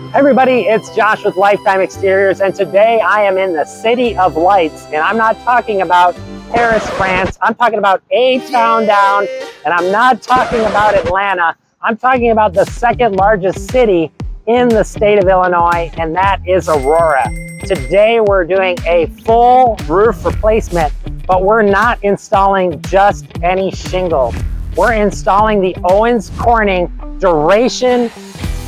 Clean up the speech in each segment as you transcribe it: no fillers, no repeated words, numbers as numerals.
Hey everybody, it's Josh with Lifetime Exteriors, and today I am in the City of Lights, and I'm not talking about Paris, France. I'm talking about a town down, and I'm not talking about Atlanta. I'm talking about the second largest city in the state of Illinois, and that is Aurora. Today we're doing a full roof replacement, but we're not installing just any shingle. We're installing the Owens Corning Duration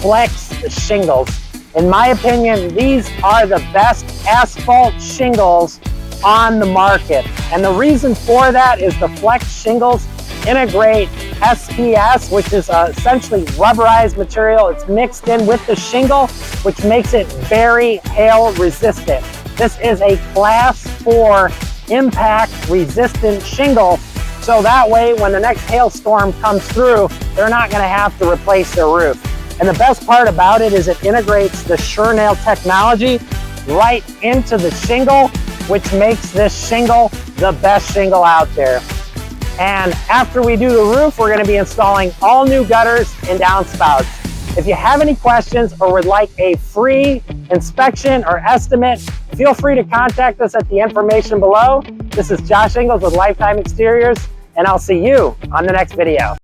Flex shingles. In my opinion, these are the best asphalt shingles on the market. And the reason for that is the Flex shingles integrate SPS, which is essentially rubberized material. It's mixed in with the shingle, which makes it very hail resistant. This is a class 4 impact resistant shingle. So that way, when the next hailstorm comes through, they're not gonna have to replace their roof. And the best part about it is it integrates the Nail technology right into the shingle, which makes this shingle the best shingle out there. And after we do the roof, we're gonna be installing all new gutters and downspouts. If you have any questions or would like a free inspection or estimate, feel free to contact us at the information below. This is Josh Ingalls with Lifetime Exteriors, and I'll see you on the next video.